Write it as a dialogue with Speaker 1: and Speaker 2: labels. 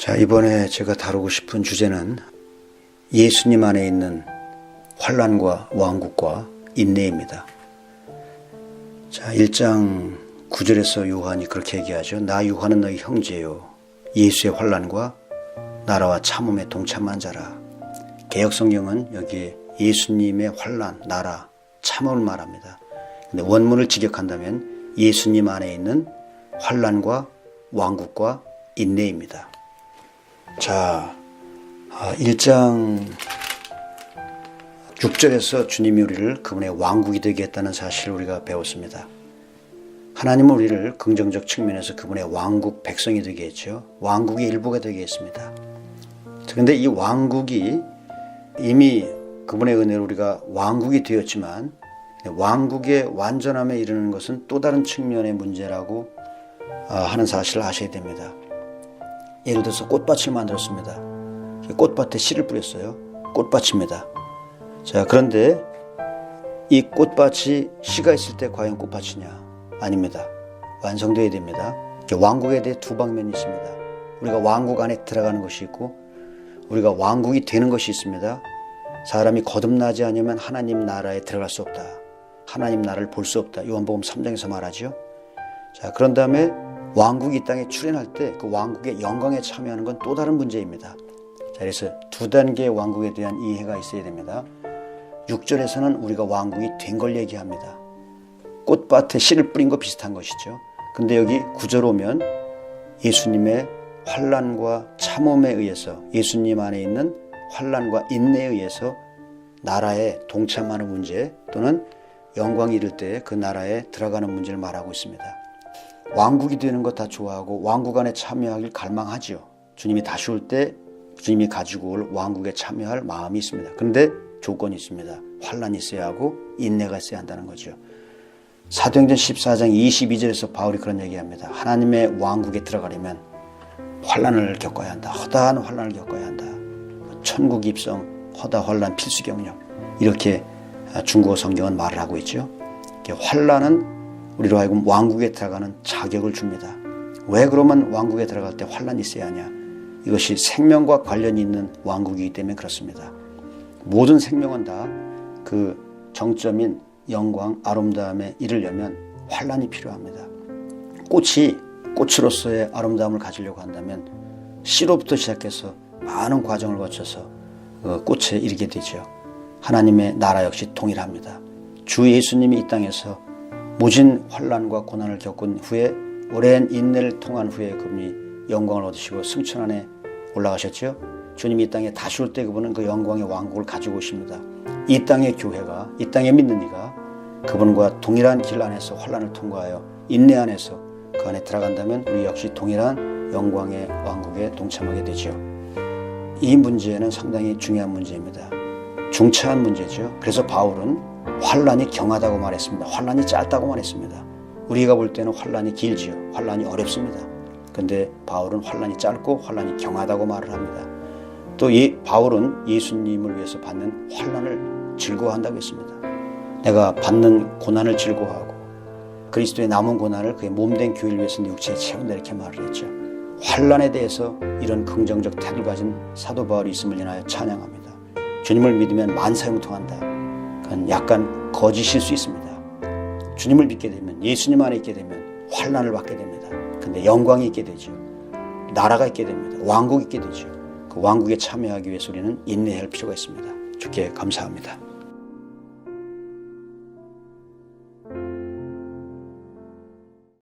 Speaker 1: 자, 이번에 제가 다루고 싶은 주제는 예수님 안에 있는 환난과 왕국과 인내입니다. 자, 1장 9절에서 요한이 그렇게 얘기하죠. 나 요한은 너희 형제요 예수의 환난과 나라와 참음에 동참한 자라. 개역성경은 여기에 예수님의 환난, 나라, 참음을 말합니다. 근데 원문을 직역한다면 예수님 안에 있는 환난과 왕국과 인내입니다. 자, 1장 6절에서 주님이 우리를 그분의 왕국이 되게 했다는 사실을 우리가 배웠습니다. 하나님은 우리를 긍정적 측면에서 그분의 왕국 백성이 되게 했죠. 왕국의 일부가 되게 했습니다. 그런데 이 왕국이 이미 그분의 은혜로 우리가 왕국이 되었지만 왕국의 완전함에 이르는 것은 또 다른 측면의 문제라고 하는 사실을 아셔야 됩니다. 예를 들어서 꽃밭을 만들었습니다. 꽃밭에 씨를 뿌렸어요. 꽃밭입니다. 자, 그런데 이 꽃밭이 씨가 있을 때 과연 꽃밭이냐? 아닙니다. 완성되어야 됩니다. 왕국에 대해 두 방면이 있습니다. 우리가 왕국 안에 들어가는 것이 있고 우리가 왕국이 되는 것이 있습니다. 사람이 거듭나지 않으면 하나님 나라에 들어갈 수 없다. 하나님 나라를 볼 수 없다. 요한복음 3장에서 말하죠. 자, 그런 다음에 왕국이 이 땅에 출현할 때 그 왕국의 영광에 참여하는 건 또 다른 문제입니다. 자, 그래서 두 단계의 왕국에 대한 이해가 있어야 됩니다. 6절에서는 우리가 왕국이 된 걸 얘기합니다. 꽃밭에 씨를 뿌린 거 비슷한 것이죠. 근데 여기 9절 오면 예수님의 환난과 참음에 의해서 예수님 안에 있는 환난과 인내에 의해서 나라에 동참하는 문제 또는 영광이 이를 때 그 나라에 들어가는 문제를 말하고 있습니다. 왕국이 되는 것 다 좋아하고 왕국 안에 참여하길 갈망하지요. 주님이 다시 올 때 주님이 가지고 올 왕국에 참여할 마음이 있습니다. 그런데 조건이 있습니다. 환난이 있어야 하고 인내가 있어야 한다는 거죠. 사도행전 14장 22절에서 바울이 그런 얘기합니다. 하나님의 왕국에 들어가려면 환난을 겪어야 한다. 허다한 환난을 겪어야 한다. 천국 입성, 허다 환난 필수 경력, 이렇게 중국어 성경은 말을 하고 있죠. 환난은 우리로 하여금 왕국에 들어가는 자격을 줍니다. 왜 그러면 왕국에 들어갈 때 환난이 있어야 하냐? 이것이 생명과 관련이 있는 왕국이기 때문에 그렇습니다. 모든 생명은 다 그 정점인 영광, 아름다움에 이르려면 환난이 필요합니다. 꽃이 꽃으로서의 아름다움을 가지려고 한다면 씨로부터 시작해서 많은 과정을 거쳐서 꽃에 이르게 되죠. 하나님의 나라 역시 동일합니다. 주 예수님이 이 땅에서 모진 환난과 고난을 겪은 후에 오랜 인내를 통한 후에 그분이 영광을 얻으시고 승천 안에 올라가셨죠. 주님이 이 땅에 다시 올 때 그분은 그 영광의 왕국을 가지고 오십니다. 이 땅의 교회가, 이 땅에 믿는 이가 그분과 동일한 길 안에서 환난을 통과하여 인내 안에서 그 안에 들어간다면 우리 역시 동일한 영광의 왕국에 동참하게 되죠. 이 문제는 상당히 중요한 문제입니다. 중차한 문제죠. 그래서 바울은 환난이 경하다고 말했습니다. 환난이 짧다고 말했습니다. 우리가 볼 때는 환난이 길지요. 환난이 어렵습니다. 그런데 바울은 환난이 짧고 환난이 경하다고 말을 합니다. 또 바울은 예수님을 위해서 받는 환난을 즐거워한다고 했습니다. 내가 받는 고난을 즐거워하고 그리스도의 남은 고난을 그의 몸된 교회를 위해서 내 육체에 채운다 이렇게 말을 했죠. 환난에 대해서 이런 긍정적 태도를 가진 사도 바울이 있음을 인하여 찬양합니다. 주님을 믿으면 만사형통한다. 그건 약간 거짓일 수 있습니다. 주님을 믿게 되면 예수님 안에 있게 되면 환난을 받게 됩니다. 근데 영광이 있게 되죠. 나라가 있게 됩니다. 왕국이 있게 되죠. 그 왕국에 참여하기 위해서 우리는 인내할 필요가 있습니다. 주께 감사합니다.